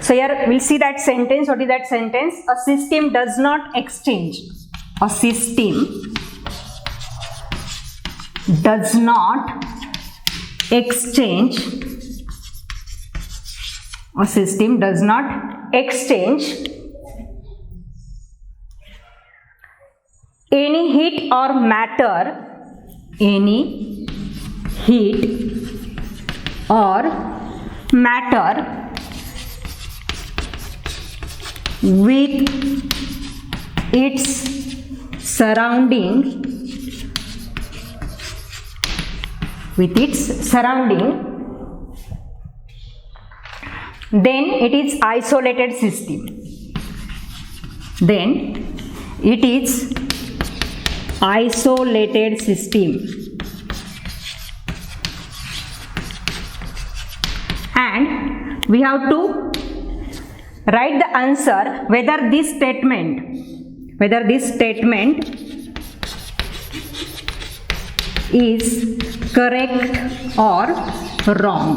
So here we'll see that sentence. What is that sentence? A system does not exchange. A system does not exchange. A system does not exchange any heat or matter, any heat or matter with its surrounding, then it is isolated system. Then it is isolated system. And we have to write the answer whether this statement is correct or wrong.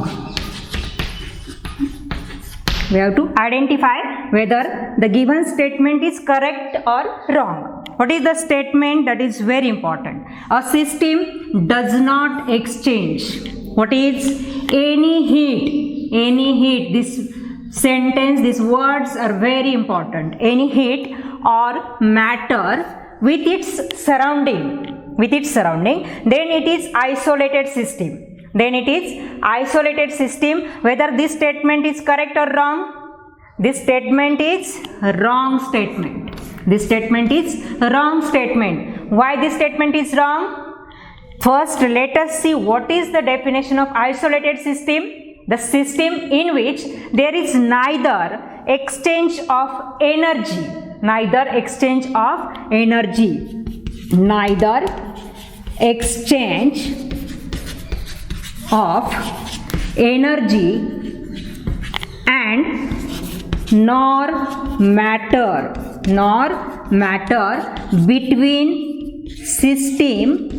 We have to identify whether the given statement is correct or wrong. What is the statement? That is very important. A system does not exchange. What is any heat? Any heat. This sentence, these words are very important. Any heat or matter with its surrounding. Then it is isolated system. Whether this statement is correct or wrong? This statement is wrong statement. Why this statement is wrong? First, let us see what is the definition of isolated system. The system in which there is neither exchange of energy. Neither exchange of energy and nor matter between system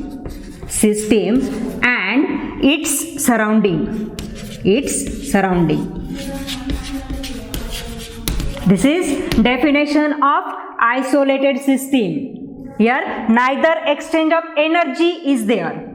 and its surrounding. This is definition of isolated system. Here neither exchange of energy is there.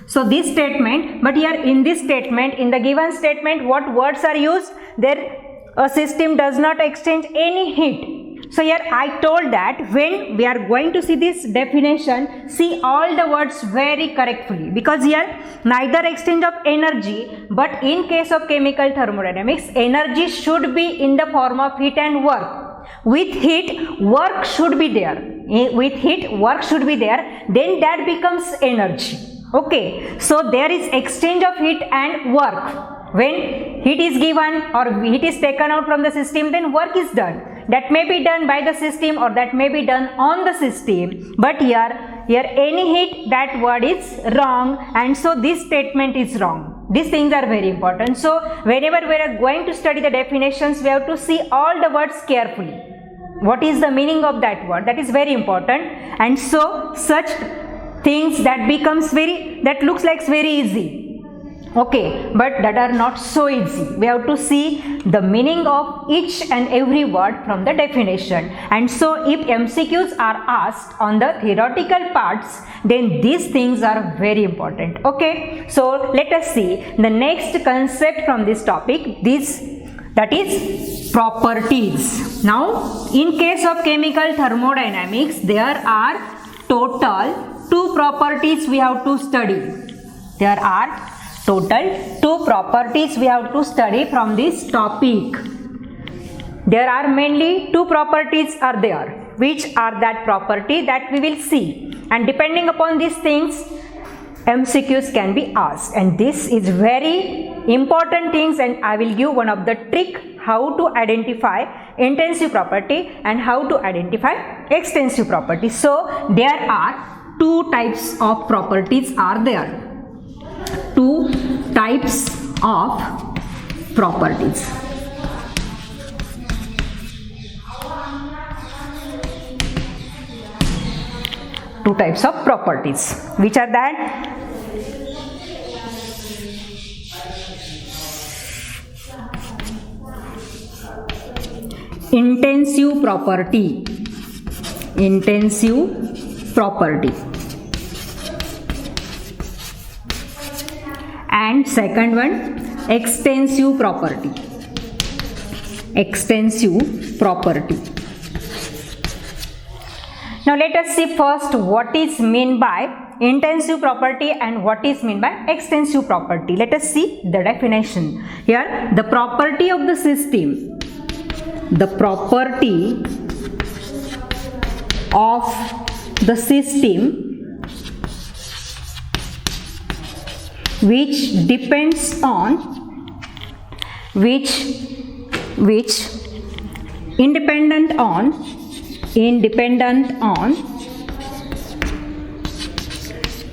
So this statement, but here in this statement, in the given statement, what words are used? There a system does not exchange any heat. So here I told that when we are going to see this definition, see all the words very correctly, because here neither exchange of energy, but in case of chemical thermodynamics, energy should be in the form of heat and work. With heat, work should be there. Then that becomes energy. Okay, so there is exchange of heat and work. When heat is given or heat is taken out from the system, then work is done. That may be done by the system or that may be done on the system. But here any heat, that word is wrong, and so this statement is wrong. These things are very important. So whenever we are going to study the definitions, we have to see all the words carefully. What is the meaning of that word? That is very important. And so such things that looks like very easy. Okay, but that are not so easy. We have to see the meaning of each and every word from the definition. And so if MCQs are asked on the theoretical parts, then these things are very important. Okay, so let us see the next concept from this topic, that is properties. Now, in case of chemical thermodynamics, there are total 2 properties we have to study. There are total 2 properties we have to study from this topic. There are mainly 2 properties are there. Which are that property, that we will see. And depending upon these things, MCQs can be asked. And this is very important things, and I will give one of the trick how to identify intensive property and how to identify extensive property. So there are 2 types of properties are there. 2 types of properties. Which are that? intensive property, and second one extensive property. Now let us see first what is meant by intensive property and what is meant by extensive property. Let us see the definition. Here, the property of the system, which depends on independent on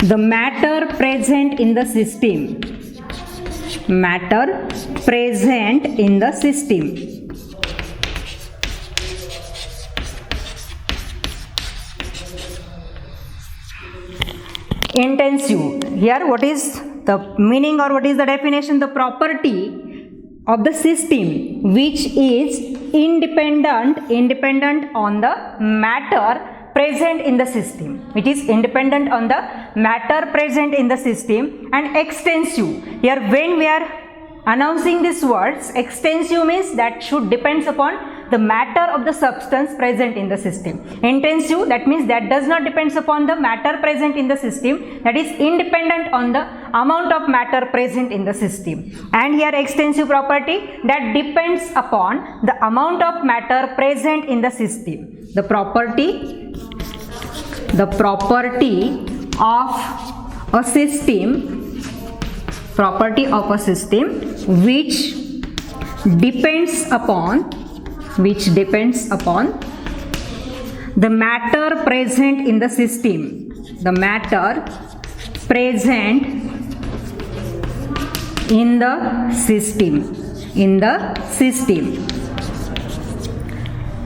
the matter present in the system, Intensive. Here what is the meaning or what is the definition? The property of the system which is independent on the matter present in the system, and extensive. Here when we are announcing these words, extensive means that should depends upon the matter of the substance present in the system. Intensive, that means that does not depends upon the matter present in the system, that is independent on the amount of matter present in the system. And here extensive property, that depends upon the amount of matter present in the system. The property of a system which depends upon the matter present in the system,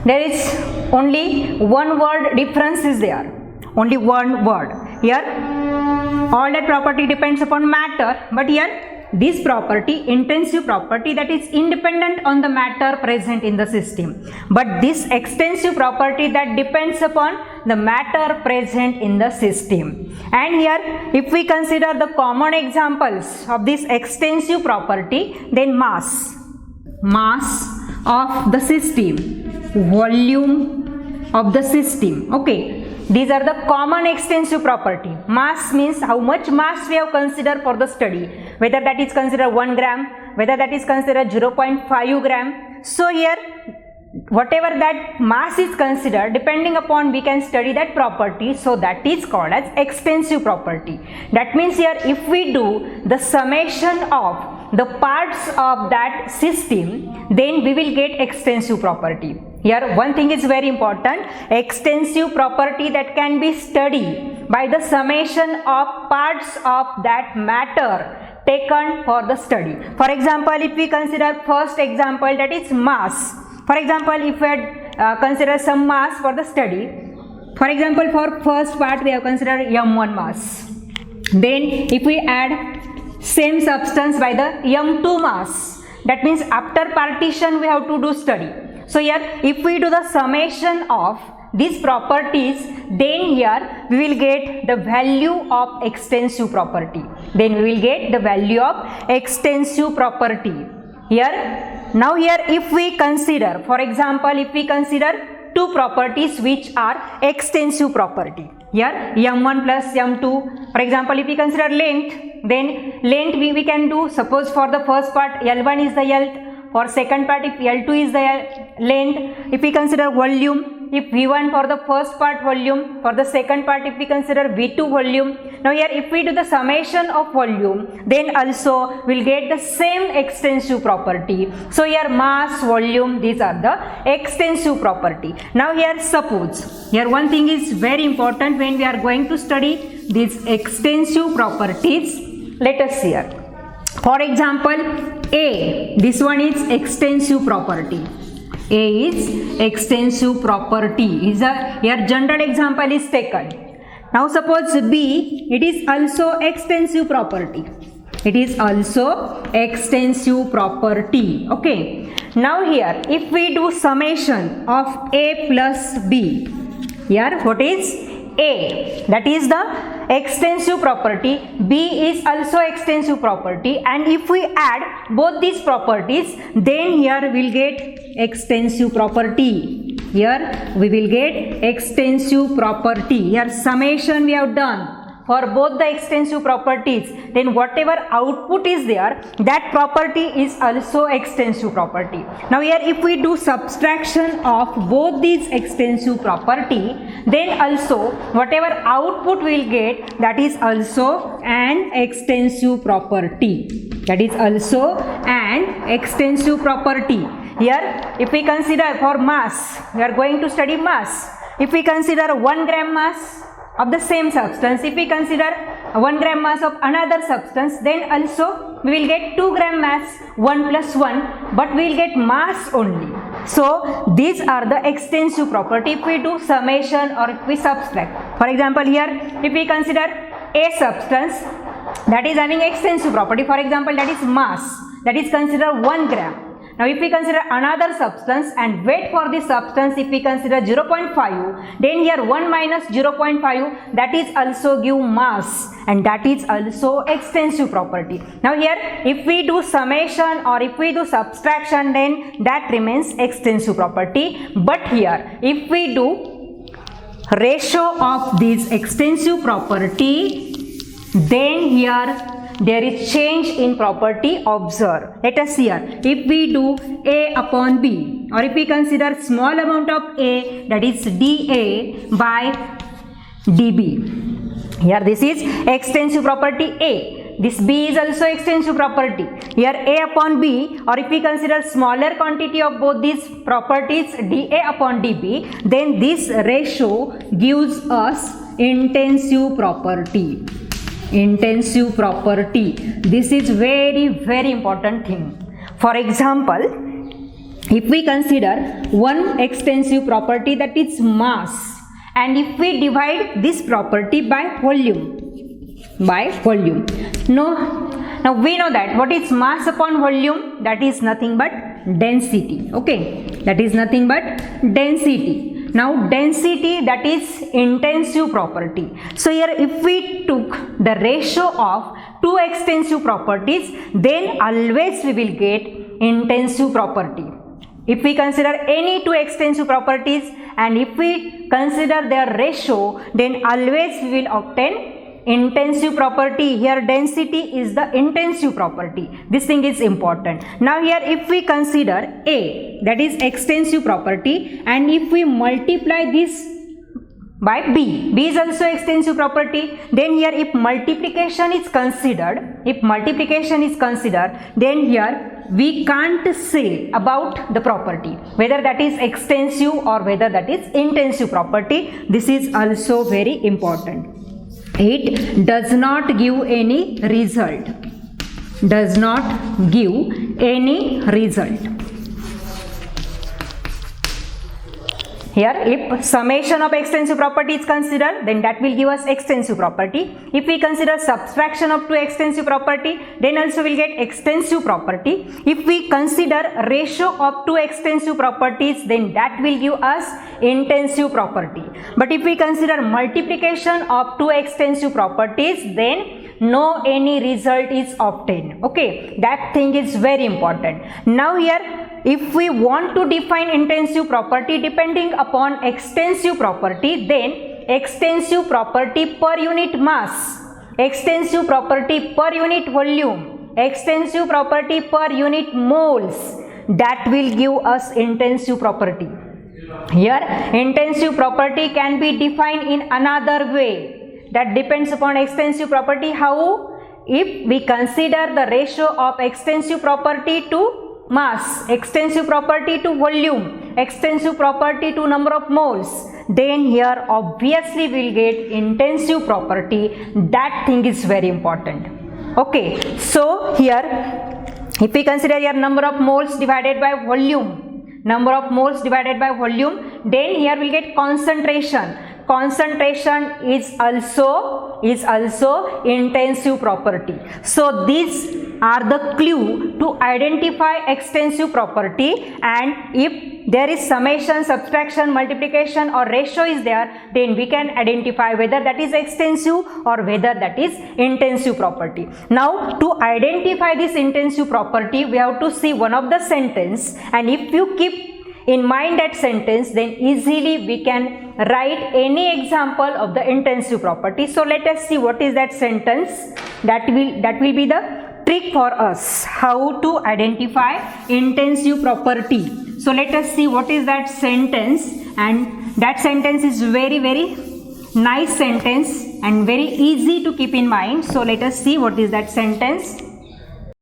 There is only one word difference is there. Only one word. Here all that property depends upon matter, but here this property, intensive property, that is independent on the matter present in the system. But this extensive property that depends upon the matter present in the system. And here if we consider the common examples of this extensive property, then mass of the system, volume of the system. Okay, these are the common extensive property. Mass means how much mass we have considered for the study, whether that is considered 1 gram, whether that is considered 0.5 gram. So here whatever that mass is considered, depending upon we can study that property, so that is called as extensive property. That means here if we do the summation of the parts of that system, then we will get extensive property. Here one thing is very important, extensive property that can be studied by the summation of parts of that matter taken for the study. For example, if we consider first example, that is mass. For example, if we consider some mass for the study, for example for first part we have considered M1 mass. Then if we add same substance by the M2 mass, that means after partition we have to do study. So here if we do the summation of these properties, then here we will get the value of extensive property. Now here if we consider, for example, if we consider two properties which are extensive property. Here M1 plus M2, for example, if we consider length, then length we can do, suppose for the first part L1 is the length, for second part if L2 is the length. If we consider volume, if V1 for the first part volume, for the second part if we consider V2 volume. Now here if we do the summation of volume, then also we will get the same extensive property. So here mass, volume, these are the extensive property. Now here suppose, here one thing is very important when we are going to study these extensive properties. Let us see here. For example, A, this one is extensive property. A is extensive property. Here general example is taken. Now suppose B, it is also extensive property. Okay. Now here, if we do summation of A plus B, here what is A? That is the extensive property. B is also extensive property, and if we add both these properties, then here we will get extensive property. Here we will get extensive property. Here summation we have done for both the extensive properties, then whatever output is there, that property is also extensive property. Now here if we do subtraction of both these extensive property, then also whatever output we will get, that is also an extensive property. That is also an extensive property. Here if we consider for mass, we are going to study mass. If we consider 1 gram mass of the same substance, if we consider 1 gram mass of another substance, then also we will get 2 gram mass, 1 plus 1, but we will get mass only. So these are the extensive property if we do summation or if we subtract. For example, here if we consider a substance that is having extensive property, for example that is mass, that is considered 1 gram. Now if we consider another substance and weight for this substance, if we consider 0.5, then here 1 minus 0.5, that is also give mass, and that is also extensive property. Now here if we do summation or if we do subtraction, then that remains extensive property. But here if we do ratio of this extensive property, then here there is change in property. Observe. Let us here, if we do A upon B, or if we consider small amount of A, that is dA by dB. Here this is extensive property A. This B is also extensive property. Here A upon B, or if we consider smaller quantity of both these properties dA upon dB, then this ratio gives us intensive property. Intensive property. This is very important thing. For example, if we no one extensive property, that is mass, and if we divide this property by volume, now we know that what is mass upon volume, that is nothing but density. Okay, that is nothing but density. Now density, that is intensive property. So here if we took the ratio of two extensive properties, then always we will get intensive property. If we consider any two extensive properties and if we consider their ratio, then always we will obtain intensive property. Here density is the intensive property. This thing is important. Now here if we consider A, that is extensive property, and if we multiply this by B, B is also extensive property, then here if multiplication is considered, then here we can't say about the property, whether that is extensive or whether that is intensive property. This is also very important. It does not give any result. Does not give any result. Here if summation of extensive property is considered, then that will give us extensive property. If we consider subtraction of two extensive property, then also we will get extensive property. If we consider ratio of two extensive properties, then that will give us intensive property. But if we consider multiplication of two extensive properties, then no any result is obtained. Okay, that thing is very important. Now here if we want to define intensive property depending upon extensive property, then extensive property per unit mass, extensive property per unit volume, extensive property per unit moles, that will give us intensive property. Here intensive property can be defined in another way. That depends upon extensive property. How? If we consider the ratio of extensive property to mass, extensive property to volume, extensive property to number of moles, then here obviously we will get intensive property. That thing is very important. Okay, so here if we consider here number of moles divided by volume, then here we will get concentration. Concentration is also intensive property. So this are the clue to identify extensive property, and if there is summation, subtraction, multiplication or ratio is there, then we can identify whether that is extensive or whether that is intensive property. Now to identify this intensive property, we have to see one of the sentence, and if you keep in mind that sentence, then easily we can write any example of the intensive property. So let us see what is that sentence. That will be the trick for us how to identify intensive property. So let us see what is that sentence, and that sentence is very nice sentence and very easy to keep in mind. So let us see what is that sentence.